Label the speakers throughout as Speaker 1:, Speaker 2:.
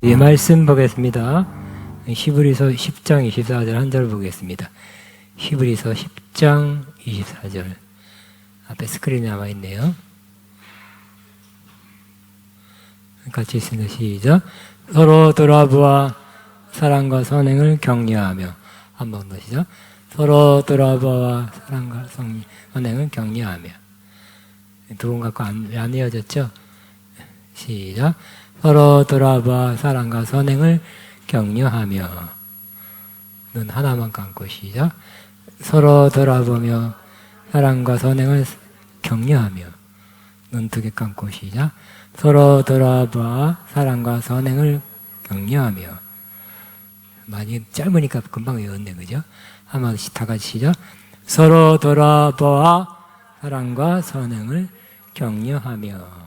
Speaker 1: 이 말씀 보겠습니다. 히브리서 10장 24절 한 절 보겠습니다. 히브리서 10장 24절 앞에 스크린에 남아 있네요. 같이 읽습니다. 시작. 서로 돌아보아 사랑과 선행을 격려하며. 한 번 더 시작. 서로 돌아보아 사랑과 선행을 격려하며. 두 번 갖고 안 이어졌죠? 시작. 서로 돌아봐 사랑과 선행을 격려하며. 눈 하나만 감고 시작. 서로 돌아보며 사랑과 선행을 격려하며. 눈 두 개 감고 시작. 서로 돌아봐 사랑과 선행을 격려하며. 많이 짧으니까 금방 외웠네, 그죠? 한 번씩 다 같이 시작. 서로 돌아봐 사랑과 선행을 격려하며.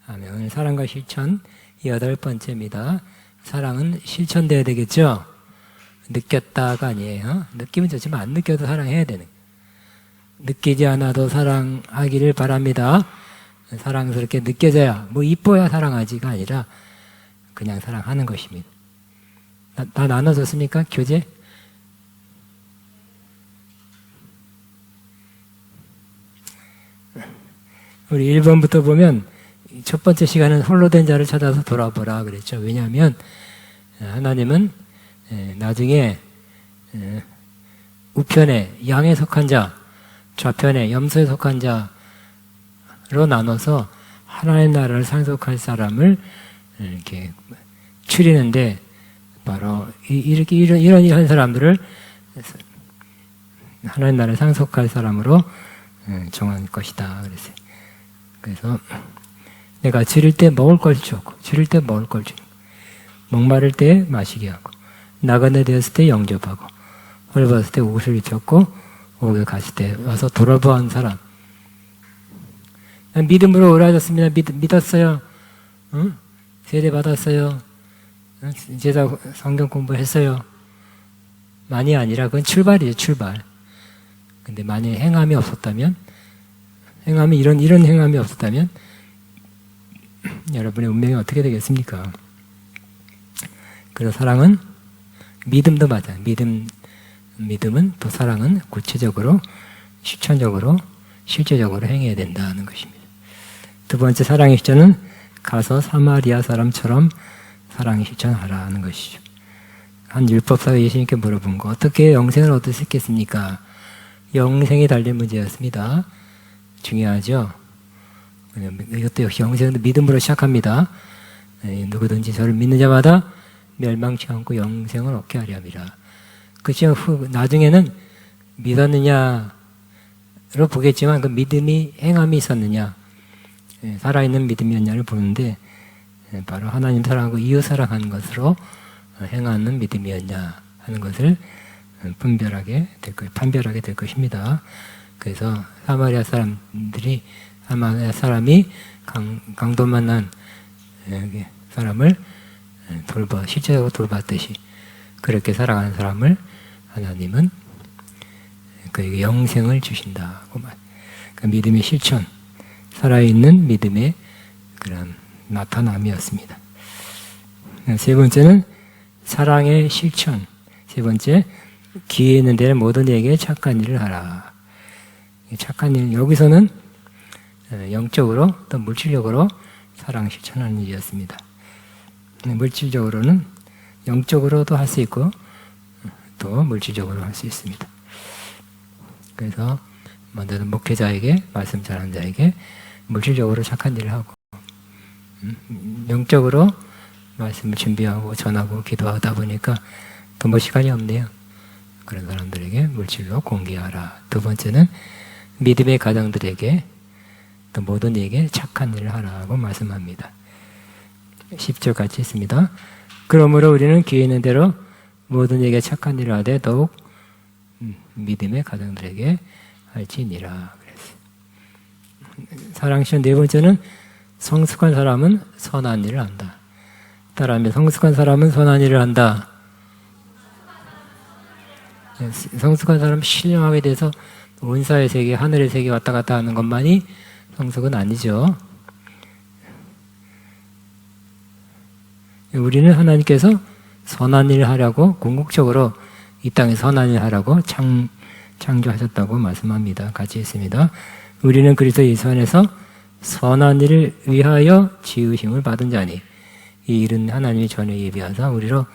Speaker 1: 오늘 사랑과 실천 8번째입니다. 사랑은 실천돼야 되겠죠? 느꼈다가 아니에요. 느끼면 좋지만 안 느껴도 사랑해야 되는 거예요. 느끼지 않아도 사랑하기를 바랍니다. 사랑스럽게 느껴져야, 뭐 이뻐야 사랑하지가 아니라 그냥 사랑하는 것입니다. 다 나눠졌습니까? 교재? 우리 1번부터 보면 첫 번째 시간은 홀로 된 자를 찾아서 돌아보라 그랬죠. 왜냐하면 하나님은 나중에 우편에 양에 속한 자, 좌편에 염소에 속한 자로 나눠서 하나님의 나라를 상속할 사람을 이렇게 추리는데 바로 이런 사람들을 하나님의 나라를 상속할 사람으로 정할 것이다 그랬어요. 그래서 내가 지릴 때 먹을 걸 주었고, 지릴 때 먹을 걸 주는 거예요. 목마를 때 마시게 하고, 나그네 되었을 때 영접하고, 헐벗을 때 옷을 입혔고, 옥에 갔을 때 와서 돌아보는 사람. 난 믿음으로 오라졌습니다. 믿었어요. 응? 세례 받았어요. 제자 성경 공부했어요. 많이 아니라 그건 출발이에요, 출발. 근데 만약에 행함이 없었다면, 이런 행함이 없었다면, 여러분의 운명이 어떻게 되겠습니까? 그래서 사랑은 믿음도 맞아요. 믿음은 또 사랑은 구체적으로, 실천적으로, 실제적으로 행해야 된다는 것입니다. 두 번째 사랑의 실천은 가서 사마리아 사람처럼 사랑의 실천하라는 것이죠. 한 율법사가 예수님께 물어본 거, 어떻게 영생을 얻을 수 있겠습니까? 영생이 달린 문제였습니다. 중요하죠? 이것도 역시 영생은 믿음으로 시작합니다. 누구든지 저를 믿는 자마다 멸망치 않고 영생을 얻게 하려 함이라. 그렇죠. 나중에는 믿었느냐로 보겠지만 그 믿음이 행함이 있었느냐, 살아있는 믿음이었냐를 보는데 바로 하나님 사랑하고 이웃 사랑하는 것으로 행하는 믿음이었냐 하는 것을 판별하게 될 것입니다. 그래서 사마리아 사람이 강도 만난 사람을 실제적으로 돌봤듯이 그렇게 살아가는 사람을 하나님은 그에게 영생을 주신다고 말. 그 믿음의 실천, 살아있는 믿음의 그런 나타남이었습니다. 세 번째는 사랑의 실천. 세 번째, 기회 있는 데는 모든 이에게 착한 일을 하라. 착한 일, 여기서는 영적으로 또 물질적으로 사랑 실천하는 일이었습니다. 물질적으로는 영적으로도 할 수 있고 또 물질적으로 할 수 있습니다. 그래서 먼저는 목회자에게, 말씀 전하는 자에게 물질적으로 착한 일을 하고 영적으로 말씀을 준비하고 전하고 기도하다 보니까 또 뭐 시간이 없네요. 그런 사람들에게 물질로 공개하라. 두 번째는 믿음의 가정들에게 또 모든 이에게 착한 일을 하라고 말씀합니다. 10절 같이 있습니다. 그러므로 우리는 기회 있는 대로 모든 이에게 착한 일을 하되 더욱 믿음의 가정들에게 할지니라 그랬어요. 사랑 실천 네 번째는 성숙한 사람은 선한 일을 한다. 따라하면 성숙한 사람은 선한 일을 한다. 성숙한 사람은 신령하게 돼서 은사의 세계, 하늘의 세계 왔다 갔다 하는 것만이 성숙은 아니죠. 우리는 하나님께서 선한 일을 하라고 궁극적으로 이 땅에 선한 일을 하라고 창조하셨다고 말씀합니다. 같이 있습니다. 우리는 그리스도 예수 안에서 선한 일을 위하여 지으심을 받은 자니 이 일은 하나님이 전에 예비하사 우리로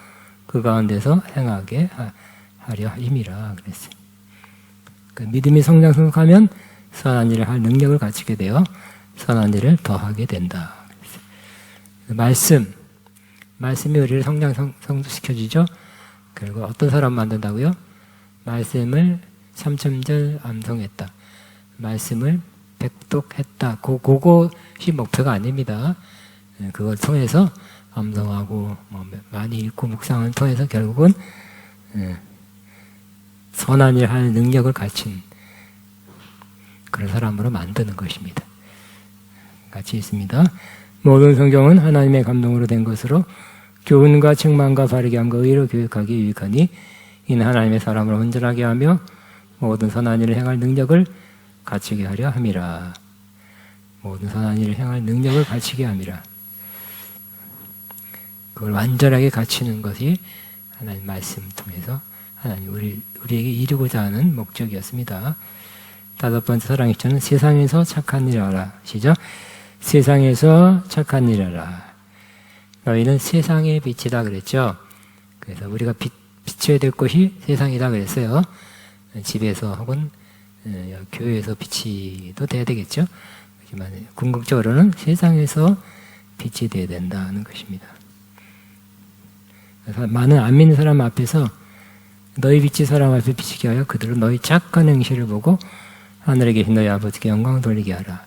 Speaker 1: 그 가운데서 행하게 하려 함이라 그랬어요. 그 믿음이 성장하면 선한 일을 할 능력을 갖추게 되어 선한 일을 더하게 된다. 말씀이 우리를 성숙시켜주죠. 그리고 어떤 사람 만든다고요? 말씀을 3,000절 암송했다. 말씀을 백독했다. 그것이 목표가 아닙니다. 그걸 통해서 암송하고 많이 읽고 묵상을 통해서 결국은 선한 일 할 능력을 갖춘 그런 사람으로 만드는 것입니다. 같이 있습니다. 모든 성경은 하나님의 감동으로 된 것으로 교훈과 책망과 바르게 함과 의로 교육하기 유익하니 이는 하나님의 사람을 온전하게 하며 모든 선한 일을 행할 능력을 갖추게 하려 함이라. 모든 선한 일을 행할 능력을 갖추게 함이라. 그걸 완전하게 갖추는 것이 하나님 말씀 통해서 하나님 우리에게 이루고자 하는 목적이었습니다. 5번째 사랑의 기초는 세상에서 착한 일 하라. 시작. 세상에서 착한 일 하라. 너희는 세상의 빛이다 그랬죠. 그래서 우리가 비춰야 될 곳이 세상이다 그랬어요. 집에서 혹은 교회에서 비치도 돼야 되겠죠. 하지만 궁극적으로는 세상에서 빛이 돼야 된다는 것입니다. 그래서 많은 안 믿는 사람 앞에서 너희 빛이 사람 앞에 비치게 하여 그들은 너희 착한 행실을 보고 하늘에 계신 너희 아버지께 영광을 돌리게 하라.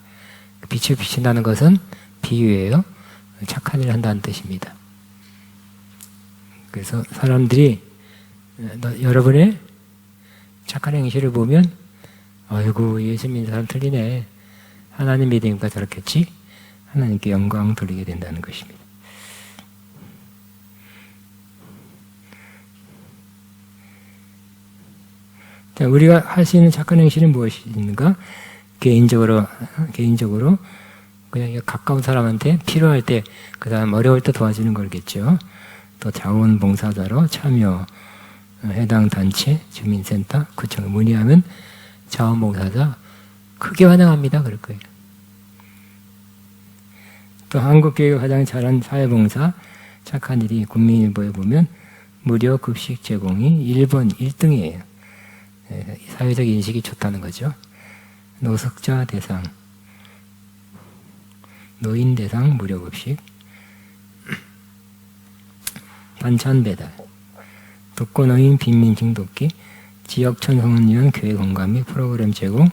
Speaker 1: 빛을 비친다는 것은 비유예요. 착한 일을 한다는 뜻입니다. 그래서 사람들이 여러분의 착한 행실을 보면 아이고 예수 믿는 사람 틀리네. 하나님 믿으니까 저렇겠지. 하나님께 영광 돌리게 된다는 것입니다. 자, 우리가 할 수 있는 착한 행실은 무엇이 있는가? 개인적으로 그냥 가까운 사람한테 필요할 때, 그 다음 어려울 때 도와주는 거겠죠. 또 자원봉사자로 참여, 해당 단체, 주민센터, 구청에 문의하면 자원봉사자 크게 환영합니다. 그럴 거예요. 또 한국교회가 가장 잘한 사회봉사, 착한 일이 국민일보에 보면 무료 급식 제공이 1번 1등이에요. 사회적 인식이 좋다는 거죠. 노숙자 대상, 노인 대상 무료 급식, 반찬 배달, 독거노인 빈민층 돕기, 지역 청소년 위한 교회 공간 및 프로그램 제공,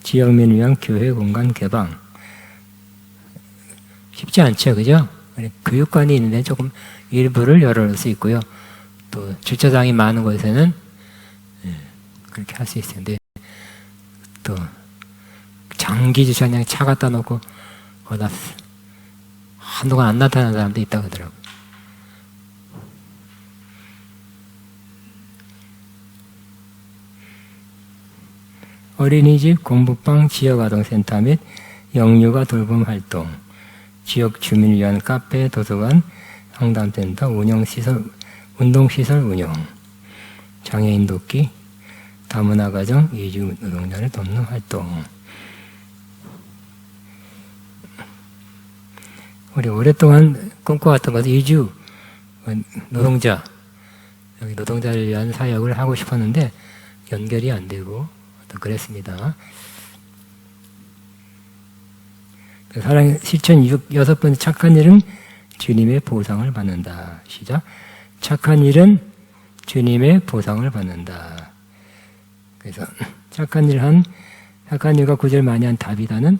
Speaker 1: 지역민을 위한 교회 공간 개방. 쉽지 않죠, 그죠? 교육관이 있는데 조금 일부를 열어놓을 수 있고요. 또 주차장이 많은 곳에는 그렇게 할 수 있어요. 근데 또 장기 주차장에 차 갖다 놓고 거기다 한동안 안 나타나는 사람도 있다고 하더라고요. 어린이집, 공부방, 지역아동센터 및 영유아 돌봄 활동, 지역 주민을 위한 카페, 도서관, 상담센터, 운동시설 운영, 장애인 돕기, 다문화 가정, 이주 노동자를 돕는 활동. 우리 오랫동안 꿈꿔왔던 것은 이주 노동자, 여기 노동자를 위한 사역을 하고 싶었는데 연결이 안 되고 또 그랬습니다. 사랑 실천 6번째 착한 일은 주님의 보상을 받는다. 시작. 착한 일은 주님의 보상을 받는다. 그래서 착한 일과 구절 많이 한 다비다는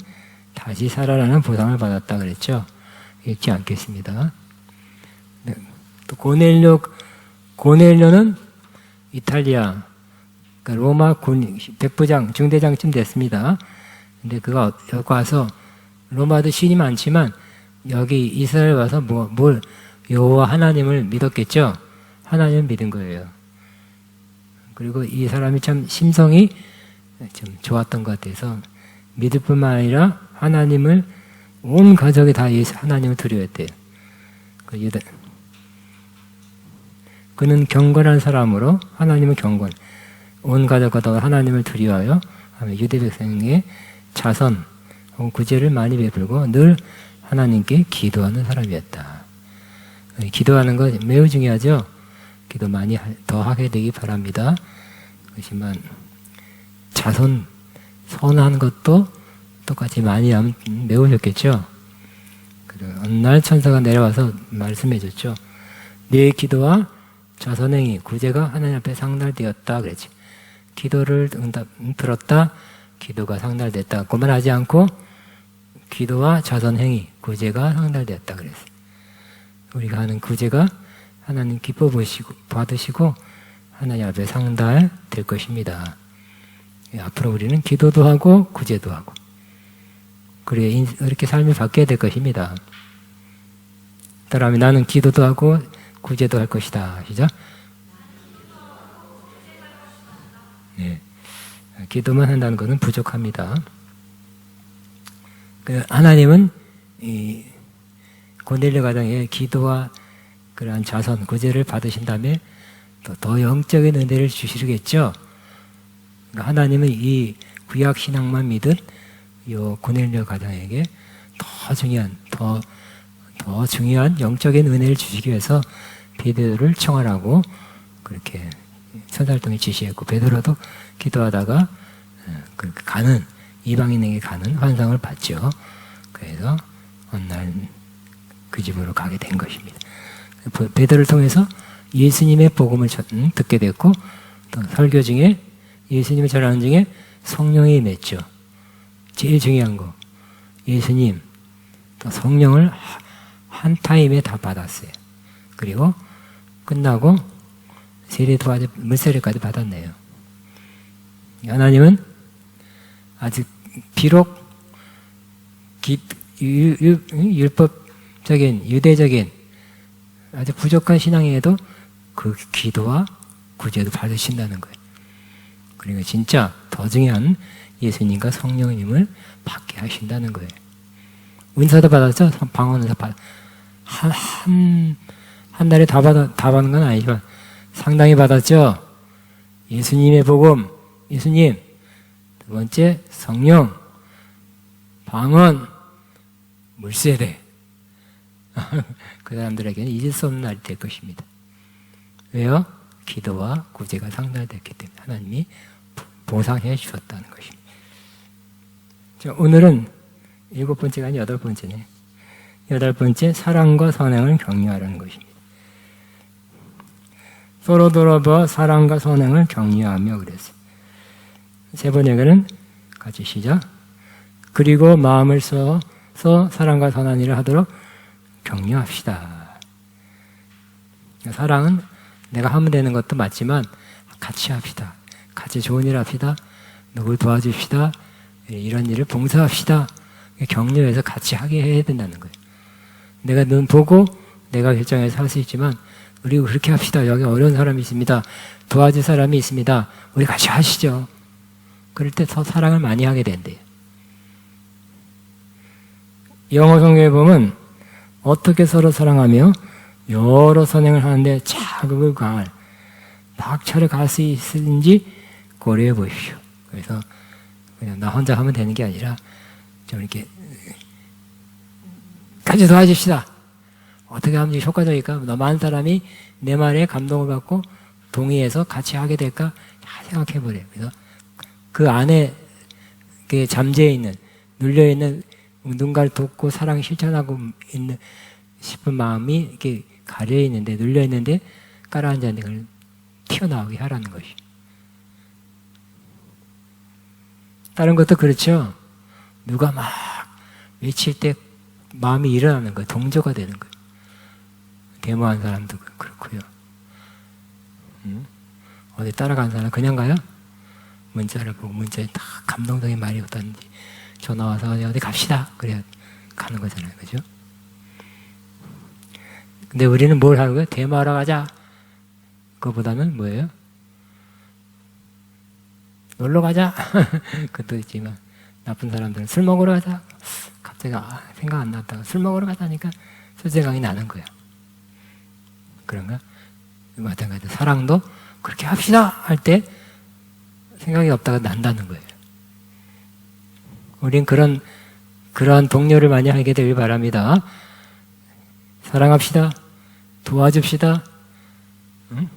Speaker 1: 다시 살아나는 보상을 받았다 그랬죠. 읽지 않겠습니다. 네. 또 고넬료는 이탈리아 그러니까 로마 군 백부장 중대장쯤 됐습니다. 근데 그가 여기 와서 로마도 신이 많지만 여기 이스라엘 와서 뭘 여호와 하나님을 믿었겠죠. 하나님을 믿은 거예요. 그리고 이 사람이 참 심성이 좀 좋았던 것 같아서 믿을 뿐만 아니라 하나님을 온 가족이 다 하나님을 두려워했대요. 그는 경건한 사람으로 하나님은 경건, 온 가족과 더 하나님을 두려워하여 유대 백성의 자선 혹은 구제를 많이 베풀고 늘 하나님께 기도하는 사람이었다. 기도하는 거 매우 중요하죠. 기도 많이 더 하게 되기 바랍니다. 그렇지만 자선, 선한 것도 똑같이 많이 하면 매우 좋겠죠. 어느 날 천사가 내려와서 말씀해 줬죠. 네 기도와 자선행위, 구제가 하나님 앞에 상달되었다 그랬지. 기도를 들었다, 기도가 상달됐다. 그만 하지 않고 기도와 자선행위, 구제가 상달되었다 그랬어요. 우리가 하는 구제가 하나님 기뻐 보시고 받으시고 하나님 앞에 상달될 것입니다. 앞으로 우리는 기도도 하고 구제도 하고 그래야 이렇게 삶이 바뀌어야 될 것입니다. 따라하면 나는 기도도 하고 구제도 할 것이다. 시작. 네. 기도만 한다는 것은 부족합니다. 하나님은 이 고넬료 가정에 기도와 그러한 자선, 구제를 받으신 다음에 더 영적인 은혜를 주시겠죠. 하나님은 이 구약 신앙만 믿은 이 고넬료 가정에게 더 중요한 영적인 은혜를 주시기 위해서 베드로를 청하라고 그렇게 선살동에 지시했고, 베드로도 기도하다가 가는 이방인에게 가는 환상을 봤죠. 그래서 어느 날 그 집으로 가게 된 것입니다. 베드로를 통해서 예수님의 복음을 듣게 됐고, 또 설교 중에 예수님을 전하는 중에 성령이 임했죠. 제일 중요한 거, 예수님 또 성령을 한 타임에 다 받았어요. 그리고 끝나고 세례도 아주 물세례까지 받았네요. 하나님은 아직 비록 율법적인 유대적인 아주 부족한 신앙에도 그 기도와 구제도 받으신다는 거예요. 그리고 진짜 더 중요한 예수님과 성령님을 받게 하신다는 거예요. 은사도 받았죠? 방언은사 한 달에 다 받은 건 아니지만 상당히 받았죠? 예수님의 복음, 예수님. 두 번째, 성령, 방언, 물세례. 그 사람들에게는 잊을 수 없는 날이 될 것입니다. 왜요? 기도와 구제가 상달됐기 때문에 하나님이 보상해 주셨다는 것입니다. 자, 오늘은 7번째가 아니라 8번째네. 8번째, 사랑과 선행을 격려하라는 것입니다. 서로 돌아봐 사랑과 선행을 격려하며 그랬어요. 세 번째는 같이 시작. 그리고 마음을 써서 사랑과 선한 일을 하도록 격려합시다. 사랑은 내가 하면 되는 것도 맞지만 같이 합시다. 같이 좋은 일 합시다. 누굴 도와줍시다. 이런 일을 봉사합시다. 격려해서 같이 하게 해야 된다는 거예요. 내가 눈 보고 내가 결정해서 할 수 있지만 우리 그렇게 합시다. 여기 어려운 사람이 있습니다. 도와줄 사람이 있습니다. 우리 같이 하시죠. 그럴 때 더 사랑을 많이 하게 된대요. 영어 성경에 보면 어떻게 서로 사랑하며 여러 선행을 하는데 자극을 가할 낙차를 갈 수 있는지 고려해 보십시오. 그래서 그냥 나 혼자 하면 되는 게 아니라 좀 이렇게 같이 도와줍시다. 어떻게 하면 효과적일까? 많은 사람이 내 말에 감동을 받고 동의해서 같이 하게 될까 생각해 보래요. 그래서 그 안에 잠재해 있는, 눌려 있는 누군가를 돕고 사랑 실천하고 있는 싶은 마음이 이렇게 가려 있는데, 눌려 있는데 깔아앉아 있는 걸 튀어나오게 하라는 것이. 다른 것도 그렇죠. 누가 막 외칠 때 마음이 일어나는 거예요. 동조가 되는 거예요. 데모한 사람도 그렇고요. 어디 따라간 사람 그냥 가요? 문자를 보고 문자에 다 감동적인 말이 어떤지 전화 와서 어디 갑시다. 그래야 가는 거잖아요. 그죠? 근데 우리는 뭘 하는 거예요? 데모하러 가자. 그거보다는 뭐예요? 놀러 가자. 그것도 있지만 나쁜 사람들은 술 먹으러 가자. 갑자기 생각 안 났다가 술 먹으러 가자니까 술 생각이 나는 거예요. 그런가? 마찬가지로 사랑도 그렇게 합시다 할 때 생각이 없다가 난다는 거예요. 우린 그러한 동료를 많이 하게 되길 바랍니다. 사랑합시다. 도와줍시다. 응?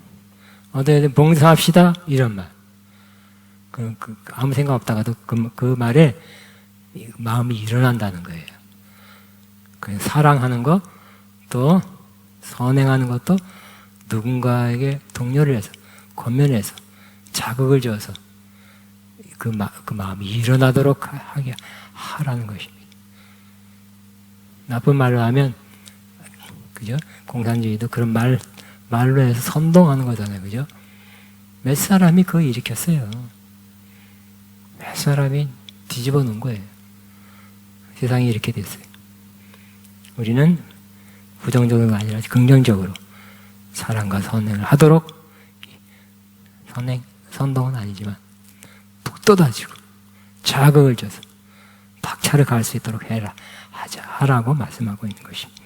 Speaker 1: 어디 봉사합시다. 이런 말. 아무 생각 없다가도 그 말에 마음이 일어난다는 거예요. 사랑하는 것, 또 선행하는 것도 누군가에게 동료를 해서, 권면해서, 자극을 줘서 그 마음이 일어나도록 하게 하라는 것입니다. 나쁜 말로 하면, 그죠? 공산주의도 그런 말로 해서 선동하는 거잖아요. 그죠? 몇 사람이 그거 일으켰어요. 몇 사람이 뒤집어 놓은 거예요. 세상이 이렇게 됐어요. 우리는 부정적으로가 아니라 긍정적으로 사랑과 선행을 하도록, 선동은 아니지만 북돋아주고 자극을 줘서 박차를 가할 수 있도록 하라고 말씀하고 있는 것입니다.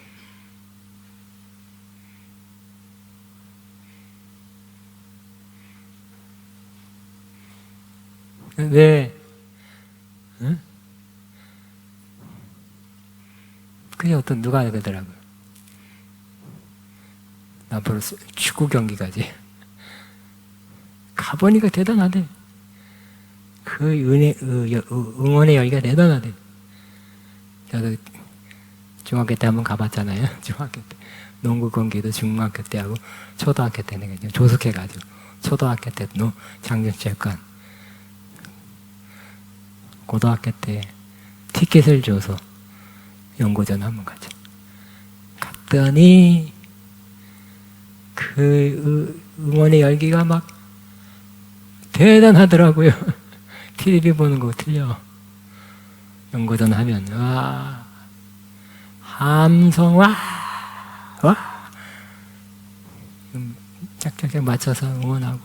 Speaker 1: 왜? 응? 그게 누가 그러더라고요. 앞으로 축구 경기까지 가보니까 대단하대. 응원의 열기가 대단하대. 저도 중학교 때 한번 가봤잖아요. 중학교 때 농구 경기도 중학교 때 하고 초등학교 때는 조숙해가지고 초등학교 때 장정체육관, 고등학교 때 티켓을 줘서 연고전 한번 가자. 갔더니 응원의 열기가 막 대단하더라고요. TV 보는 거 틀려. 연고전 하면 와, 함성 와 짝짝짝 맞춰서 응원하고.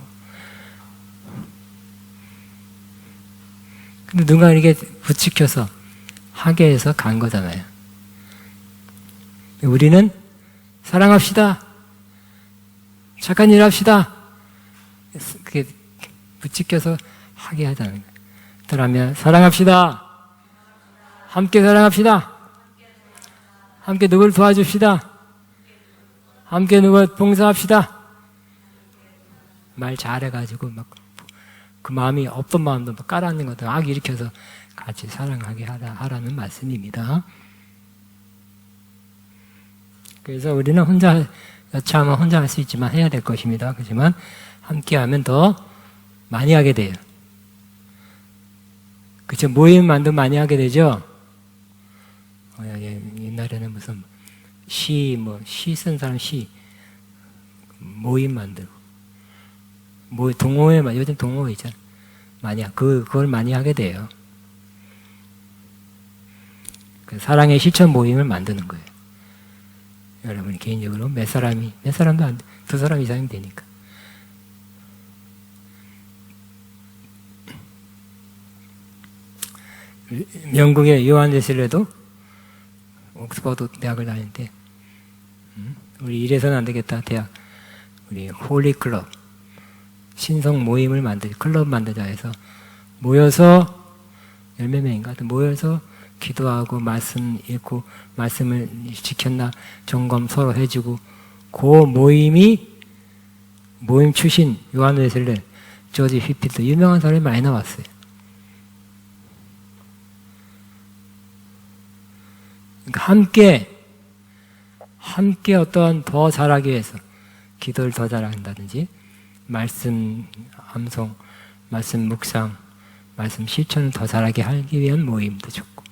Speaker 1: 근데 누가 이렇게 부추겨서 하게 해서 간 거잖아요. 우리는 사랑합시다. 착한 일 합시다. 그게 부추겨서 하게 하자는 거예요. 그러면 사랑합시다. 함께 사랑합시다. 함께 누구를 도와줍시다. 함께 누구 봉사합시다. 말 잘해가지고 막 그 마음이 없던 마음도 막 깔아앉는 것도 막 일으켜서 같이 사랑하게 하라는 말씀입니다. 그래서 우리는 여차하면 혼자 할 수 있지만 해야 될 것입니다. 그렇지만 함께하면 더 많이 하게 돼요. 그쵸? 모임 만도 많이 하게 되죠? 옛날에는 무슨 시 쓴 사람 모임 만들고. 요즘 동호회 있잖아. 그걸 많이 하게 돼요. 사랑의 실천 모임을 만드는 거예요. 여러분이 개인적으로 몇 사람도 안 돼. 2사람 이상이면 되니까. 영국의 요한 웨슬레도 옥스퍼드 대학을 다닐 때, 우리 이래서는 안 되겠다. 대학, 우리 홀리 클럽, 신성 모임을 클럽 만들자 해서 모여서, 10몇 명인가? 모여서 기도하고 말씀 읽고 말씀을 지켰나 점검 서로 해주고, 그 모임 출신 요한 웨슬레, 조지 휘필드, 유명한 사람이 많이 나왔어요. 그러니까 함께 어떠한 더 잘하기 위해서 기도를 더 잘한다든지, 말씀 암송, 말씀 묵상, 말씀 실천을 더 잘하게 하기 위한 모임도 좋고,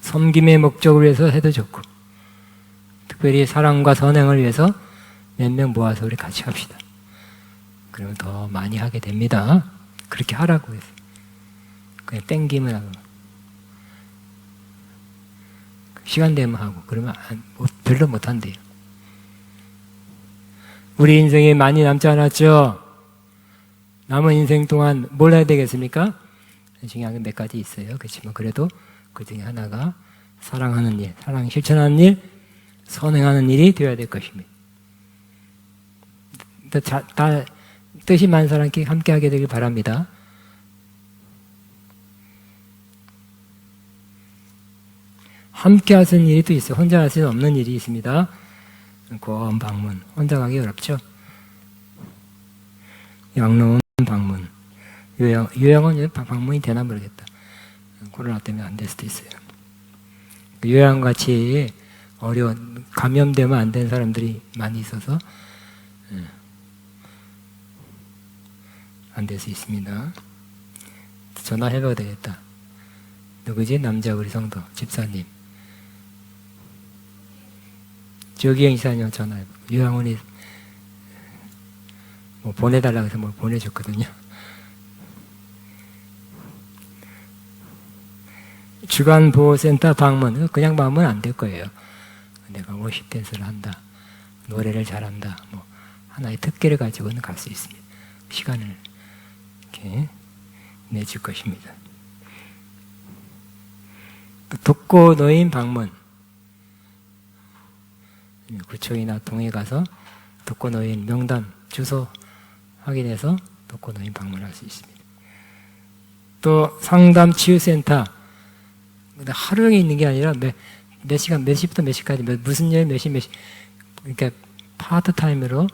Speaker 1: 섬김의 목적을 위해서 해도 좋고, 특별히 사랑과 선행을 위해서 몇 명 모아서 우리 같이 합시다. 그러면 더 많이 하게 됩니다. 그렇게 하라고 해서 그냥 땡김을 하고 시간 되면 하고 그러면 별로 못한대요. 우리 인생에 많이 남지 않았죠? 남은 인생 동안 뭘 해야 되겠습니까? 중요한 게 몇 가지 있어요. 그렇지만 그래도 그 중에 하나가 사랑하는 일, 사랑 실천하는 일, 선행하는 일이 되어야 될 것입니다. 다 뜻이 많은 사람끼리 함께 하게 되길 바랍니다. 함께 할 수 있는 일이 또 있어요. 혼자 할 수 없는 일이 있습니다. 고아원 방문. 혼자 가기 어렵죠. 양로원 방문. 요양원 방문이 되나 모르겠다. 코로나 때문에 안 될 수도 있어요. 요양같이 어려운, 감염되면 안 되는 사람들이 많이 있어서 안 될 수 있습니다. 전화해봐야 되겠다. 누구지? 남자 우리 성도 집사님. 조기영 이사님 전화해봐. 요양원이 뭐 보내달라고 해서 뭐 보내줬거든요. 주간보호센터 방문. 그냥 방문 안 될 거예요. 내가 워십 댄스를 한다. 노래를 잘한다. 뭐 하나의 특기를 가지고는 갈 수 있습니다. 시간을 이렇게 내줄 것입니다. 독거노인 방문. 구청이나 동에 가서 독거노인 명단, 주소 확인해서 독거노인 방문할 수 있습니다. 또 상담치유센터. 근데 하루 종일 있는 게 아니라 몇 시간, 몇 시부터 몇 시까지, 무슨 일, 몇 시, 그러니까 파트타임으로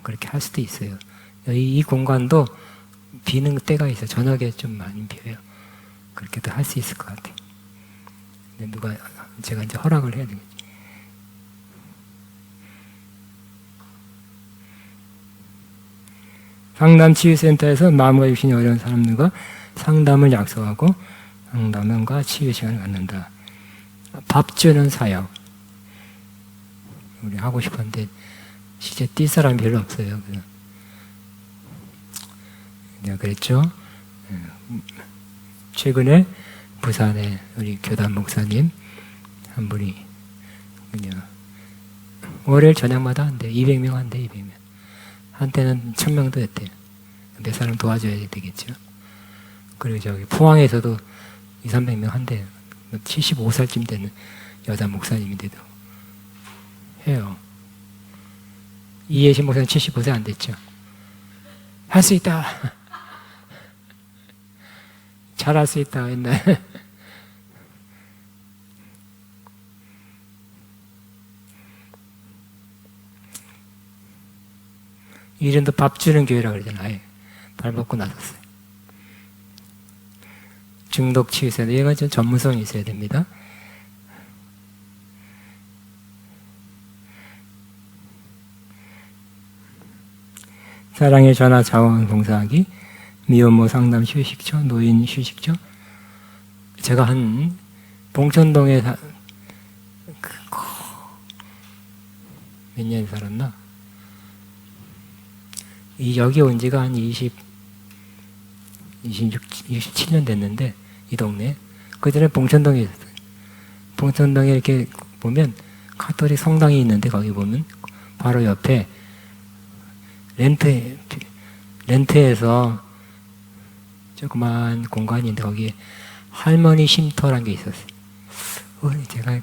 Speaker 1: 그렇게 할 수도 있어요. 이 공간도 비는 때가 있어요. 저녁에 좀 많이 비어요. 그렇게도 할 수 있을 것 같아요. 근데 제가 이제 허락을 해야 되겠죠. 상담치유센터에서 마음과 육신이 어려운 사람들과 상담을 약속하고 상담과 치유 시간을 갖는다. 밥 주는 사역. 우리 하고 싶었는데 실제 뛸 사람이 별로 없어요. 내가 그랬죠. 최근에 부산에 우리 교단 목사님 한 분이 그냥 월요일 저녁마다 한대. 200명 한대. 200명. 한때는 1000명도 했대요. 몇 사람 도와줘야 되겠죠. 그리고 저기 포항에서도 200~300명 한대요. 75살쯤 되는 여자 목사님인데도 해요. 이예신 목사님 75세 안 됐죠. 할 수 있다. 잘할 수 있다. 옛날에. 이름도 밥 주는 교회라고 그러잖아요. 밥 먹고 나섰어요. 중독 치유센터. 이건 좀 전문성이 있어야 됩니다. 사랑의 전화 자원봉사하기, 미혼모 상담 휴식처, 노인 휴식처. 제가 한 봉천동에 몇 년 살았나? 여기 온 지가 한 27년 됐는데, 이 동네. 그 전에 봉천동에 있었어요. 봉천동에 이렇게 보면 카톨릭 성당이 있는데, 거기 보면 바로 옆에 렌트해서 조그만 공간이 있는데, 거기에 할머니 쉼터라는 게 있었어요. 제가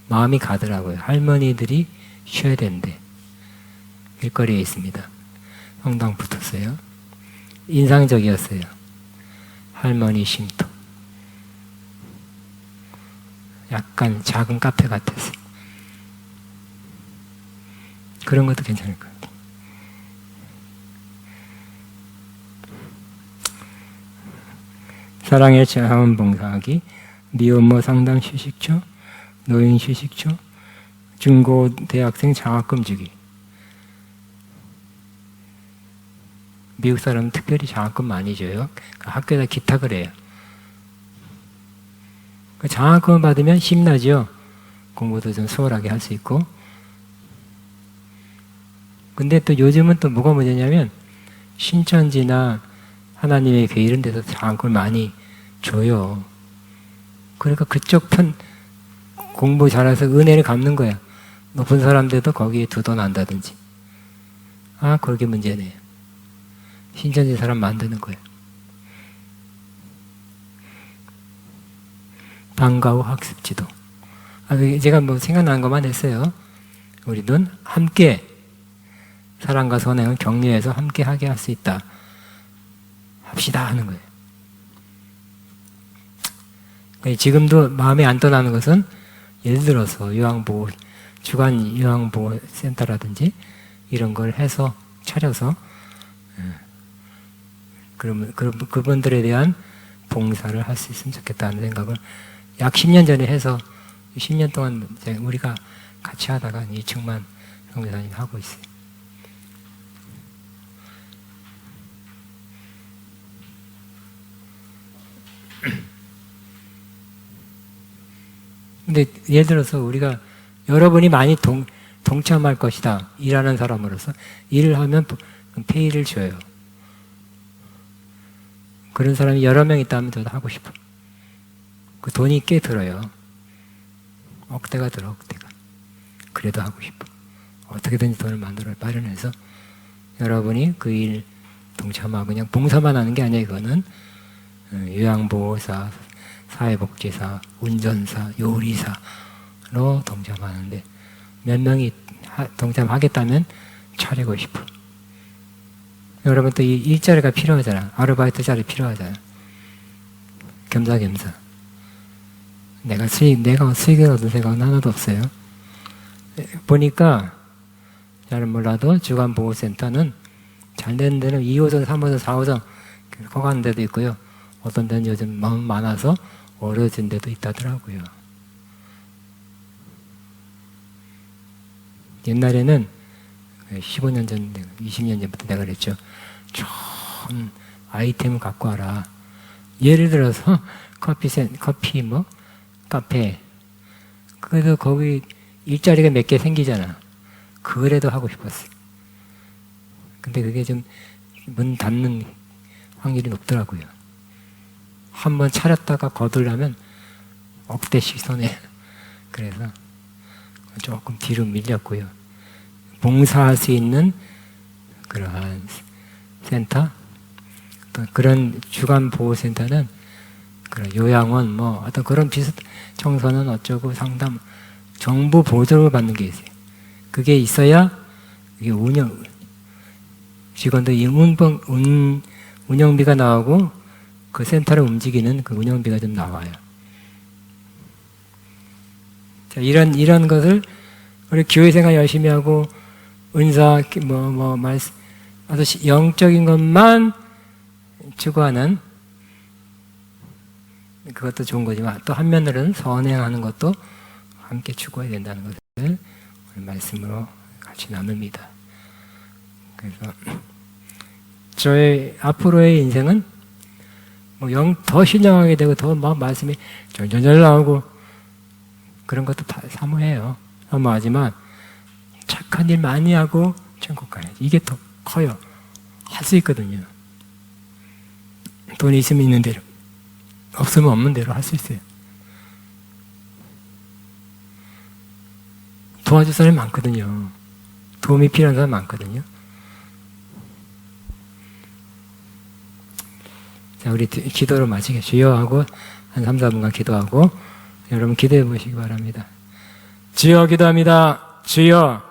Speaker 1: 마음이 가더라고요. 할머니들이 쉬어야 되는데, 길거리에 있습니다. 성당 붙었어요. 인상적이었어요. 할머니 쉼터. 약간 작은 카페 같았어요. 그런 것도 괜찮을 것 같아요. 사랑의 자원봉사하기, 미혼모 상담 휴식처, 노인 휴식처, 중고 대학생 장학금 주기. 미국 사람은 특별히 장학금 많이 줘요. 학교에다 기탁을 해요. 장학금을 받으면 힘나죠. 공부도 좀 수월하게 할 수 있고. 근데 또 요즘은 또 뭐가 문제냐면 신천지나 하나님의 교회 이런 데서 장학금을 많이 줘요. 그러니까 그쪽 편 공부 잘해서 은혜를 갚는 거야. 높은 사람들도 거기에 두 돈 안다든지. 그게 문제네요. 신천지 사람 만드는 거예요. 방과 후 학습 지도. 제가 뭐 생각난 것만 했어요. 우리 눈 함께 사랑과 선행은 격려해서 함께하게 할 수 있다. 합시다 하는 거예요. 지금도 마음에 안 떠나는 것은 예를 들어서 요양보호, 주간 요양보호센터라든지 이런 걸 해서 차려서 그러면 그분들에 대한 봉사를 할 수 있으면 좋겠다는 생각을 약 10년 전에 해서 10년 동안 우리가 같이 하다가 이충만 선교사님 하고 있어요. 근데 예를 들어서 우리가 여러분이 많이 동참할 것이다. 일하는 사람으로서 일을 하면 페이를 줘요. 그런 사람이 여러 명 있다면 저도 하고 싶어. 그 돈이 꽤 들어요. 억대가 들어, 억대가. 그래도 하고 싶어. 어떻게든지 돈을 마련해서 여러분이 그 일 동참하고 그냥 봉사만 하는 게 아니에요. 이거는 요양보호사, 사회복지사, 운전사, 요리사로 동참하는데 몇 명이 동참하겠다면 차리고 싶어. 여러분 또 이 일자리가 필요하잖아. 아르바이트 자리 필요하잖아. 겸사겸사. 내가 수익을 얻은 생각은 하나도 없어요. 보니까 잘은 몰라도 주간보호센터는 잘 되는 데는 2호선, 3호선, 4호선 커 가는 데도 있고요. 어떤 데는 요즘 너무 많아서 어려진 데도 있다더라고요. 옛날에는 15년 전, 20년 전부터 내가 그랬죠. 좋은 아이템을 갖고 와라. 예를 들어서 커피 뭐 카페. 그래도 거기 일자리가 몇 개 생기잖아. 그래도 하고 싶었어요. 근데 그게 좀 문 닫는 확률이 높더라고요. 한번 차렸다가 거두려면 억대씩 손해. 그래서 조금 뒤로 밀렸고요. 봉사할 수 있는 그러한 센터, 또 그런 주간 보호센터는 그런 요양원, 뭐 어떤 그런 청소는 어쩌고 상담, 정부 보조를 받는 게 있어요. 그게 있어야 이게 직원들 운영비가 나오고 그 센터를 움직이는 그 운영비가 좀 나와요. 자, 이런 것을 우리 교회 생활 열심히 하고 은사 말씀 아주 영적인 것만 추구하는 그것도 좋은 거지만 또 한면으로는 선행하는 것도 함께 추구해야 된다는 것을 오늘 말씀으로 같이 나눕니다. 그래서 저의 앞으로의 인생은 더 신령하게 되고 더 막 말씀이 절절절 나오고 그런 것도 다 사모해요. 사모하지만 착한 일 많이 하고 천국 가야지. 이게 더 커요. 할 수 있거든요. 돈이 있으면 있는 대로, 없으면 없는 대로 할 수 있어요. 도와줄 사람이 많거든요. 도움이 필요한 사람 많거든요. 자, 우리 기도로 마치게 주여 하고 한 3, 4분간 기도하고 여러분 기도해 보시기 바랍니다. 주여 기도합니다. 주여